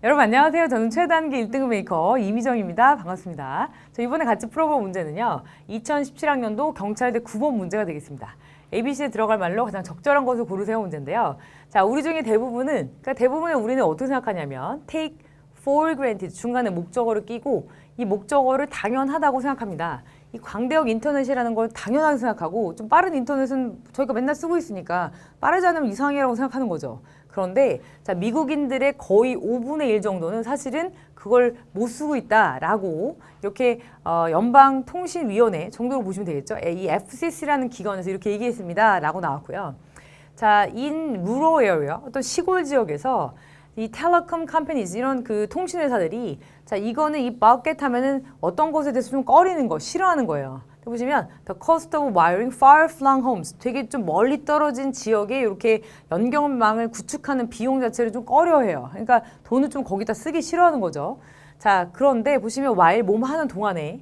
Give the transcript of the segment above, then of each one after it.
여러분 안녕하세요. 저는 최단기 1등급 메이커 이미정입니다. 반갑습니다. 저 이번에 같이 풀어볼 문제는요. 2017학년도 경찰대 9번 문제가 되겠습니다. ABC에 들어갈 말로 가장 적절한 것을 고르세요 문제인데요. 자, 우리 중에 대부분의 우리는 어떻게 생각하냐면 take for granted 중간에 목적어를 끼고 이 목적어를 당연하다고 생각합니다. 이 광대역 인터넷이라는 걸 당연하게 생각하고 좀 빠른 인터넷은 저희가 맨날 쓰고 있으니까 빠르지 않으면 이상해라고 생각하는 거죠. 그런데 자, 미국인들의 거의 5분의 1 정도는 사실은 그걸 못 쓰고 있다라고 이렇게 연방통신위원회 정도로 보시면 되겠죠. 이 FCC라는 기관에서 이렇게 얘기했습니다. 라고 나왔고요. 자, in rural area, 어떤 시골 지역에서 이 텔레콤 컴퍼니즈 이런 그 통신회사들이 자 이거는 이 마켓 하면은 어떤 것에 대해서 좀 꺼리는 거 싫어하는 거예요. 보시면 the cost of wiring far-flung homes 되게 좀 멀리 떨어진 지역에 이렇게 연결망을 구축하는 비용 자체를 좀 꺼려해요. 그러니까 돈을 좀 거기다 쓰기 싫어하는 거죠. 자 그런데 보시면 while 몸 하는 동안에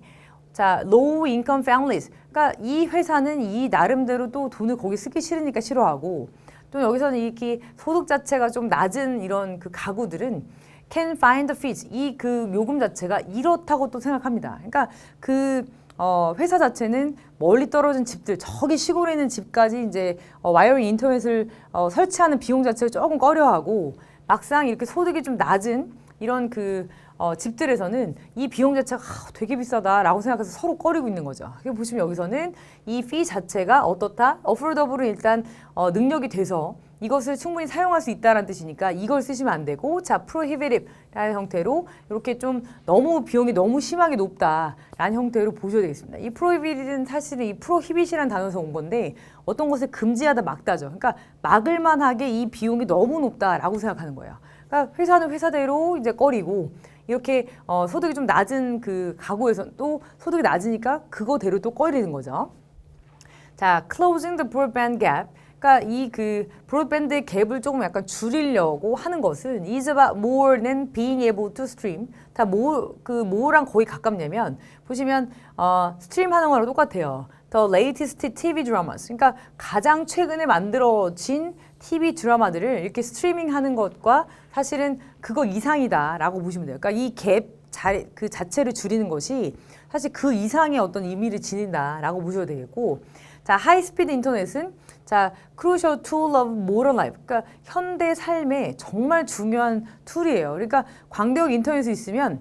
자 low income families 그러니까 이 회사는 이 나름대로 또 돈을 거기 쓰기 싫으니까 싫어하고 또 여기서는 이렇게 소득 자체가 좀 낮은 이런 그 가구들은 can find the fees 이 그 요금 자체가 이렇다고 또 생각합니다. 그러니까 그 회사 자체는 멀리 떨어진 집들, 저기 시골에 있는 집까지 이제 와이어링 인터넷을 설치하는 비용 자체를 조금 꺼려하고 막상 이렇게 소득이 좀 낮은 이런 그 집들에서는 이 비용 자체가 되게 비싸다라고 생각해서 서로 꺼리고 있는 거죠. 보시면 여기서는 이 fee 자체가 어떻다? affordable은 일단 능력이 돼서 이것을 충분히 사용할 수 있다는 뜻이니까 이걸 쓰시면 안 되고 자 prohibitive라는 형태로 이렇게 좀 너무 비용이 너무 심하게 높다라는 형태로 보셔야 되겠습니다. 이 prohibit은 사실은 이 prohibit이라는 단어에서 온 건데 어떤 것을 금지하다 막다죠. 그러니까 막을 만하게 이 비용이 너무 높다라고 생각하는 거예요. 그러니까 회사는 회사대로 이제 꺼리고 이렇게 소득이 좀 낮은 그 가구에서 또 소득이 낮으니까 그거대로 또 꺼리는 거죠. 자, closing the broadband gap. 그러니까 이 그 브로드밴드의 갭을 조금 약간 줄이려고 하는 것은 is about more than being able to stream. 다 뭐랑 거의 가깝냐면 보시면 스트림 하는 거랑 똑같아요. The latest TV dramas. 그러니까 가장 최근에 만들어진 TV 드라마들을 이렇게 스트리밍하는 것과 사실은 그거 이상이다라고 보시면 돼요. 그러니까 이 갭 그 자체를 줄이는 것이 사실 그 이상의 어떤 의미를 지닌다라고 보셔야 되겠고, 자 하이스피드 인터넷은 자 crucial tool of modern life. 그러니까 현대 삶의 정말 중요한 툴이에요. 그러니까 광대역 인터넷이 있으면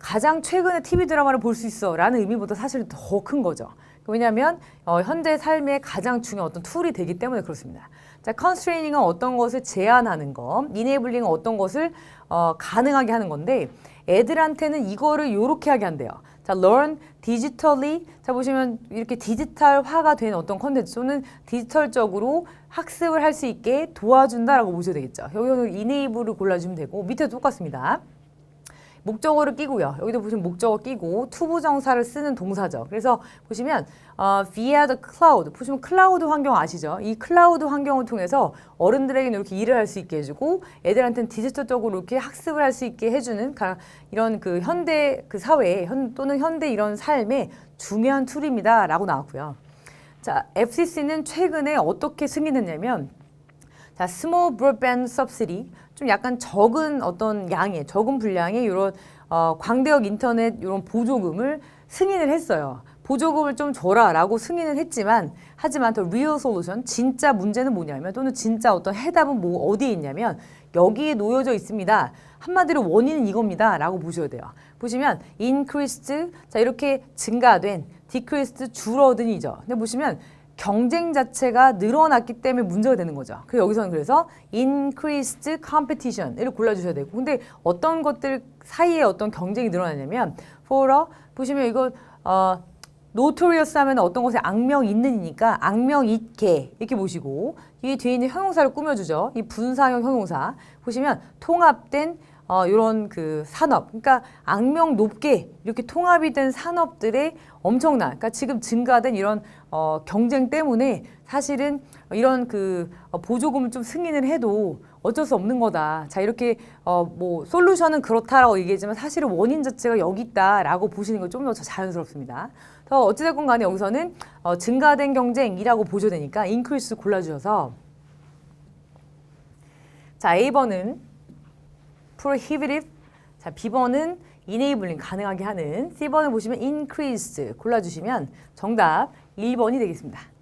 가장 최근에 TV 드라마를 볼 수 있어라는 의미보다 사실 더 큰 거죠. 왜냐하면 현대 삶의 가장 중요한 어떤 툴이 되기 때문에 그렇습니다. 자, constraining은 어떤 것을 제한하는 거, enabling은 어떤 것을 가능하게 하는 건데 애들한테는 이거를 요렇게 하게 한대요. 자, learn digitally. 자, 보시면 이렇게 디지털화가 된 어떤 컨텐츠 또는 디지털적으로 학습을 할 수 있게 도와준다라고 보셔야 되겠죠. 여기서는 enable을 골라주면 되고 밑에도 똑같습니다. 목적어를 끼고요. 여기도 보시면 목적어 끼고 투부정사를 쓰는 동사죠. 그래서 보시면 via the cloud. 보시면 클라우드 환경 아시죠? 이 클라우드 환경을 통해서 어른들에게는 이렇게 일을 할 수 있게 해주고 애들한테는 디지털적으로 이렇게 학습을 할 수 있게 해주는 이런 그 현대 그 사회 또는 현대 이런 삶의 중요한 툴입니다. 라고 나왔고요. 자, FCC는 최근에 어떻게 승인했냐면 자, small broadband subsidy 좀 약간 적은 어떤 양의 적은 분량의 이런 광대역 인터넷 이런 보조금을 승인을 했어요. 보조금을 좀 줘라라고 승인을 했지만 하지만 더 real solution 진짜 문제는 뭐냐면 또는 진짜 어떤 해답은 뭐 어디에 있냐면 여기에 놓여져 있습니다. 한마디로 원인은 이겁니다라고 보셔야 돼요. 보시면 increased 자 이렇게 증가된 decreased 줄어든이죠. 근데 보시면 경쟁 자체가 늘어났기 때문에 문제가 되는 거죠. 그래서 여기서는 그래서 increased competition을 골라주셔야 되고 근데 어떤 것들 사이에 어떤 경쟁이 늘어나냐면 for a 보시면 이거 notorious 하면 어떤 것에 악명 있는이니까 악명 있게 이렇게 보시고 이 뒤에 있는 형용사를 꾸며주죠. 이 분사형 형용사 보시면 통합된 이런 그 산업, 그러니까 악명 높게 이렇게 통합이 된 산업들의 엄청난, 그러니까 지금 증가된 이런 경쟁 때문에 사실은 이런 그 보조금을 좀 승인을 해도 어쩔 수 없는 거다. 자 이렇게 뭐 솔루션은 그렇다라고 얘기했지만 사실은 원인 자체가 여기 있다라고 보시는 건 좀 더 자연스럽습니다. 더 어찌됐건 간에 여기서는 증가된 경쟁이라고 보셔야 되니까 increase 골라주셔서 자 A번은 prohibitive. 자, B번은 enabling, 가능하게 하는. C번을 보시면 increase 골라주시면 정답 1번이 되겠습니다.